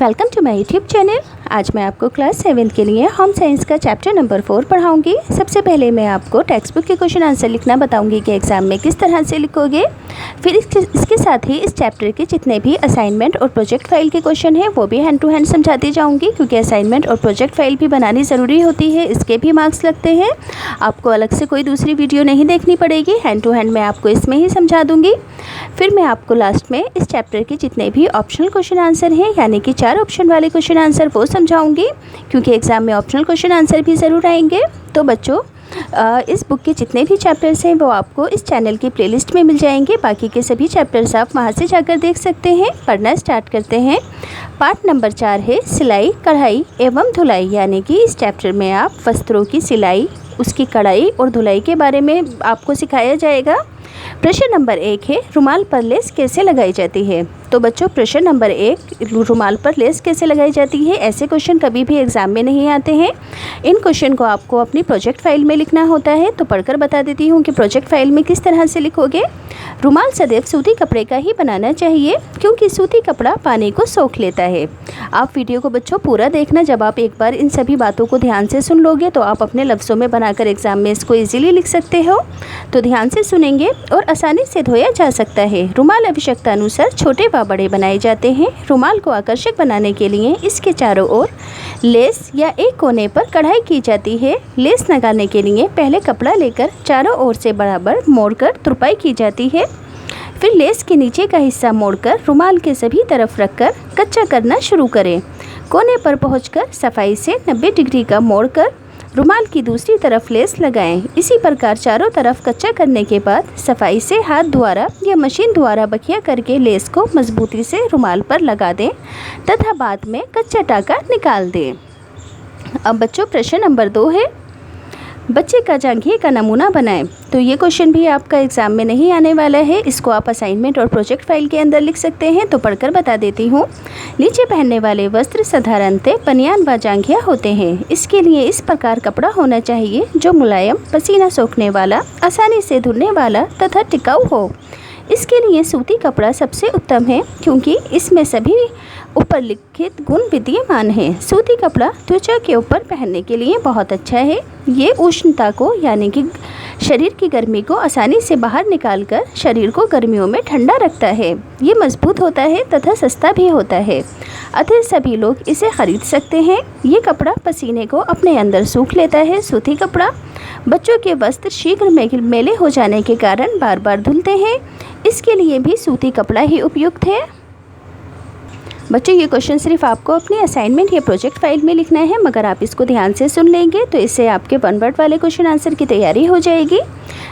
Welcome to my YouTube channel. आज मैं आपको क्लास 7 के लिए होम साइंस का चैप्टर नंबर 4 पढ़ाऊंगी। सबसे पहले मैं आपको टेक्स्ट बुक के क्वेश्चन आंसर लिखना बताऊंगी कि एग्ज़ाम में किस तरह से लिखोगे। फिर इसके साथ ही इस चैप्टर के जितने भी असाइनमेंट और प्रोजेक्ट फाइल के क्वेश्चन हैं वो भी हैंड टू हैंड समझाती जाऊँगी, क्योंकि असाइनमेंट और प्रोजेक्ट फाइल भी बनानी ज़रूरी होती है, इसके भी मार्क्स लगते हैं। आपको अलग से कोई दूसरी वीडियो नहीं देखनी पड़ेगी, हैंड टू हैंड मैं आपको इसमें ही समझा दूँगी। फिर मैं आपको लास्ट में इस चैप्टर के जितने भी ऑप्शनल क्वेश्चन आंसर हैं, यानी कि 4 ऑप्शन वाले क्वेश्चन आंसर, वो समझाऊंगी, क्योंकि एग्ज़ाम में ऑप्शनल क्वेश्चन आंसर भी ज़रूर आएंगे। तो बच्चों, इस बुक के जितने भी चैप्टर्स हैं वो आपको इस चैनल की प्लेलिस्ट में मिल जाएंगे। बाकी के सभी चैप्टर्स आप वहां से जाकर देख सकते हैं। पढ़ना स्टार्ट करते हैं। पार्ट नंबर 4 है सिलाई, कढ़ाई एवं धुलाई, यानी कि इस चैप्टर में आप वस्त्रों की सिलाई, उसकी कढ़ाई और धुलाई के बारे में आपको सिखाया जाएगा। प्रश्न नंबर 1 है रुमाल पर लेस कैसे लगाई जाती है। तो बच्चों, प्रश्न नंबर 1 रुमाल पर लेस कैसे लगाई जाती है, ऐसे क्वेश्चन कभी भी एग्ज़ाम में नहीं आते हैं। इन क्वेश्चन को आपको अपनी प्रोजेक्ट फाइल में लिखना होता है। तो पढ़कर बता देती हूँ कि प्रोजेक्ट फाइल में किस तरह से लिखोगे। रुमाल सदैव सूती कपड़े का ही बनाना चाहिए, क्योंकि सूती कपड़ा पानी को सोख लेता है। आप वीडियो को बच्चों पूरा देखना। जब आप एक बार इन सभी बातों को ध्यान से सुन लोगे तो आप अपने लफ्ज़ों में बनाकर एग्ज़ाम में इसको ईजिली लिख सकते हो। तो ध्यान से सुनेंगे और आसानी से धोया जा सकता है। रुमाल आवश्यकता अनुसार छोटे व बड़े बनाए जाते हैं। रुमाल को आकर्षक बनाने के लिए इसके चारों ओर लेस या एक कोने पर कढ़ाई की जाती है। लेस लगाने के लिए पहले कपड़ा लेकर चारों ओर से बराबर मोड़कर तुरपाई की जाती है। फिर लेस के नीचे का हिस्सा मोड़कर रुमाल के सभी तरफ रखकर कच्चा करना शुरू करें। कोने पर पहुंचकर सफाई से 90 डिग्री का मोड़कर रुमाल की दूसरी तरफ लेस लगाएं। इसी प्रकार चारों तरफ कच्चा करने के बाद सफाई से हाथ द्वारा या मशीन द्वारा बखिया करके लेस को मजबूती से रुमाल पर लगा दें तथा बाद में कच्चा टाका निकाल दें। अब बच्चों, प्रश्न नंबर 2 है बच्चे का जांघिए का नमूना बनाएं। तो ये क्वेश्चन भी आपका एग्ज़ाम में नहीं आने वाला है, इसको आप असाइनमेंट और प्रोजेक्ट फाइल के अंदर लिख सकते हैं। तो पढ़कर बता देती हूँ। नीचे पहनने वाले वस्त्र साधारणतः बनियान व जांघिया होते हैं। इसके लिए इस प्रकार कपड़ा होना चाहिए जो मुलायम, पसीना सोखने वाला, आसानी से धुलने वाला तथा टिकाऊ हो। इसके लिए सूती कपड़ा सबसे उत्तम है, क्योंकि इसमें सभी ऊपर लिखित गुण विद्यमान हैं। सूती कपड़ा त्वचा के ऊपर पहनने के लिए बहुत अच्छा है। ये उष्णता को, यानी कि शरीर की गर्मी को आसानी से बाहर निकालकर शरीर को गर्मियों में ठंडा रखता है। ये मजबूत होता है तथा सस्ता भी होता है, अतः सभी लोग इसे खरीद सकते हैं। ये कपड़ा पसीने को अपने अंदर सूख लेता है। सूती कपड़ा बच्चों के वस्त्र शीघ्र मैले हो जाने के कारण बार बार धुलते हैं। इसके लिए भी सूती कपड़ा ही उपयुक्त है। बच्चों, ये क्वेश्चन सिर्फ आपको अपने असाइनमेंट या प्रोजेक्ट फाइल में लिखना है, मगर आप इसको ध्यान से सुन लेंगे तो इससे आपके 1 वर्ड वाले क्वेश्चन आंसर की तैयारी हो जाएगी।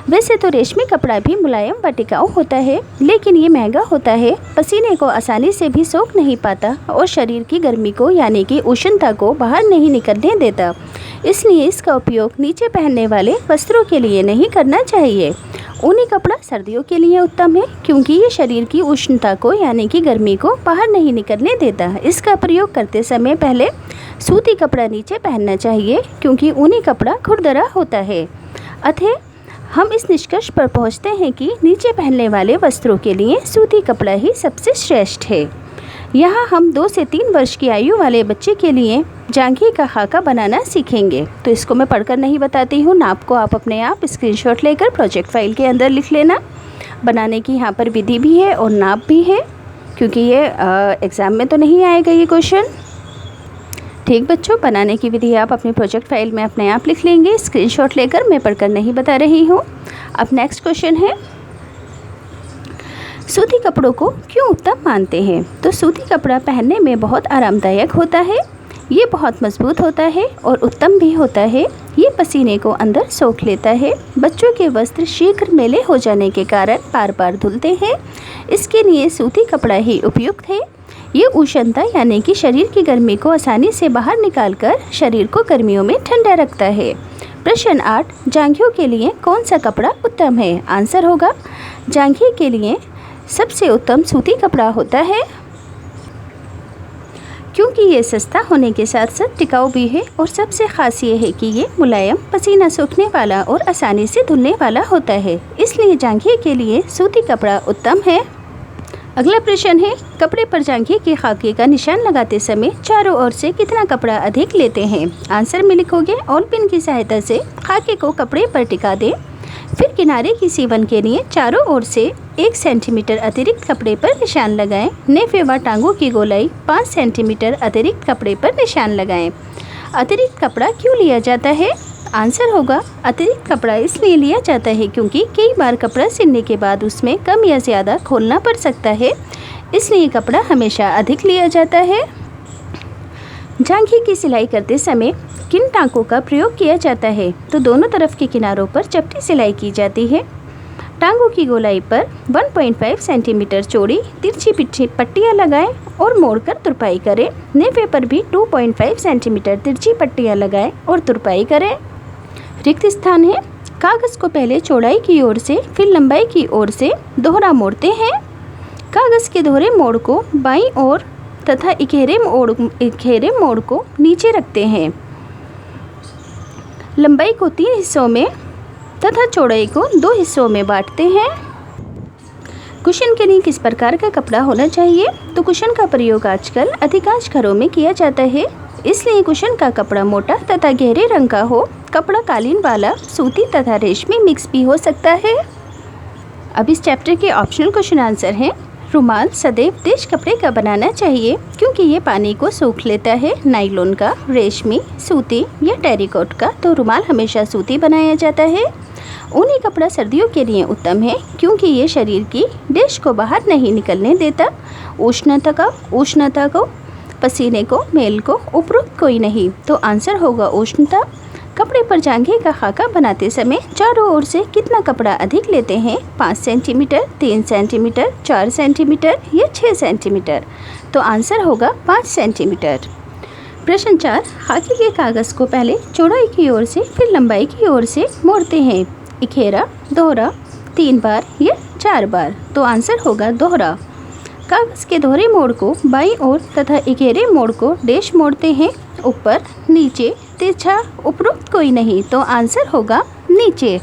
वैसे तो रेशमी कपड़ा भी मुलायम व टिकाऊ होता है, लेकिन ये महंगा होता है, पसीने को आसानी से भी सोख नहीं पाता और शरीर की गर्मी को, यानी कि उष्णता को बाहर नहीं निकलने देता। इसलिए इसका उपयोग नीचे पहनने वाले वस्त्रों के लिए नहीं करना चाहिए। ऊनी कपड़ा सर्दियों के लिए उत्तम है, क्योंकि ये शरीर की उष्णता को, यानी कि गर्मी को बाहर नहीं निकलने देता। इसका प्रयोग करते समय पहले सूती कपड़ा नीचे पहनना चाहिए, क्योंकि ऊनी कपड़ा खुरदरा होता है। अतः हम इस निष्कर्ष पर पहुंचते हैं कि नीचे पहनने वाले वस्त्रों के लिए सूती कपड़ा ही सबसे श्रेष्ठ है। यहाँ हम 2 से 3 वर्ष की आयु वाले बच्चे के लिए जांघिए का खाका बनाना सीखेंगे। तो इसको मैं पढ़कर नहीं बताती हूँ, नाप को आप अपने आप स्क्रीनशॉट लेकर प्रोजेक्ट फाइल के अंदर लिख लेना। बनाने की यहाँ पर विधि भी है और नाप भी है, क्योंकि ये एग्ज़ाम में तो नहीं आएगा ये क्वेश्चन। ठीक बच्चों, बनाने की विधि आप अपनी प्रोजेक्ट फाइल में अपने आप लिख लेंगे स्क्रीनशॉट लेकर, मैं पढ़कर नहीं बता रही हूँ। अब नेक्स्ट क्वेश्चन है सूती कपड़ों को क्यों उत्तम मानते हैं। तो सूती कपड़ा पहनने में बहुत आरामदायक होता है, ये बहुत मजबूत होता है और उत्तम भी होता है। ये पसीने को अंदर सोख लेता है। बच्चों के वस्त्र शीघ्र मैले हो जाने के कारण बार बार धुलते हैं। इसके लिए सूती कपड़ा ही उपयुक्त है। ये उष्णता, यानी कि शरीर की गर्मी को आसानी से बाहर निकालकर शरीर को गर्मियों में ठंडा रखता है। प्रश्न 8 जांघियों के लिए कौन सा कपड़ा उत्तम है। आंसर होगा जांघिए के लिए सबसे उत्तम सूती कपड़ा होता है, क्योंकि ये सस्ता होने के साथ साथ टिकाऊ भी है और सबसे ख़ास ये है कि ये मुलायम, पसीना सूखने वाला और आसानी से धुलने वाला होता है। इसलिए जांघिए के लिए सूती कपड़ा उत्तम है। अगला प्रश्न है, कपड़े पर जांघे के खाके का निशान लगाते समय चारों ओर से कितना कपड़ा अधिक लेते हैं। आंसर में लिखोगे ऑल पिन की सहायता से खाके को कपड़े पर टिका दें, फिर किनारे की सीवन के लिए चारों ओर से 1 सेंटीमीटर अतिरिक्त कपड़े पर निशान लगाएं। नेफ व टांगों की गोलाई 5 सेंटीमीटर अतिरिक्त कपड़े पर निशान लगाएं। अतिरिक्त कपड़ा क्यों लिया जाता है। आंसर होगा अतिरिक्त कपड़ा इसलिए लिया जाता है क्योंकि कई बार कपड़ा सिलने के बाद उसमें कम या ज़्यादा खोलना पड़ सकता है, इसलिए कपड़ा हमेशा अधिक लिया जाता है। जांघे की सिलाई करते समय किन टांकों का प्रयोग किया जाता है। तो दोनों तरफ के किनारों पर चपटी सिलाई की जाती है। टांगों की गोलाई पर 1.5 सेंटीमीटर चौड़ी तिरछी पट्टियाँ लगाएं और मोड़कर तुरपाई करें। नेफे पर भी 2.5 सेंटीमीटर तिरछी पट्टियाँ लगाएं और तुरपाई करें। रिक्त स्थान है, कागज़ को पहले चौड़ाई की ओर से फिर लंबाई की ओर से दोहरा मोड़ते हैं। कागज़ के दोहरे मोड़ को बाईं ओर तथा इकेरे मोड़ को नीचे रखते हैं। लंबाई को 3 हिस्सों में तथा चौड़ाई को 2 हिस्सों में बांटते हैं। कुशन के लिए किस प्रकार का कपड़ा होना चाहिए। तो कुशन का प्रयोग आजकल अधिकांश घरों में किया जाता है, इसलिए कुशन का कपड़ा मोटा तथा गहरे रंग का हो। कपड़ा कालीन वाला, सूती तथा रेशमी मिक्स भी हो सकता है। अब इस चैप्टर के ऑप्शनल क्वेश्चन आंसर हैं। रुमाल सदैव देश कपड़े का बनाना चाहिए क्योंकि ये पानी को सोख लेता है। नायलॉन का, रेशमी, सूती या टेरिकॉट का। तो रुमाल हमेशा सूती बनाया जाता है। ऊनी कपड़ा सर्दियों के लिए उत्तम है क्योंकि ये शरीर की डैश को बाहर नहीं निकलने देता। उष्णता को, पसीने को, मेल को, उपरोक्त कोई नहीं। तो आंसर होगा उष्णता। कपड़े पर जांघे का खाका बनाते समय चारों ओर से कितना कपड़ा अधिक लेते हैं। 5 सेंटीमीटर, 3 सेंटीमीटर, 4 सेंटीमीटर या 6 सेंटीमीटर। तो आंसर होगा 5 सेंटीमीटर। प्रश्न 4, खाके के कागज़ को पहले चौड़ाई की ओर से फिर लंबाई की ओर से मोड़ते हैं। इखेरा, दोहरा, 3 बार या 4 बार। तो आंसर होगा दोहरा। कागज़ के दोहरे मोड़ को बाईं ओर तथा इकेरे मोड़ को डैश मोड़ते हैं। ऊपर, नीचे, तिरछा, उपरोक्त कोई नहीं। तो आंसर होगा नीचे।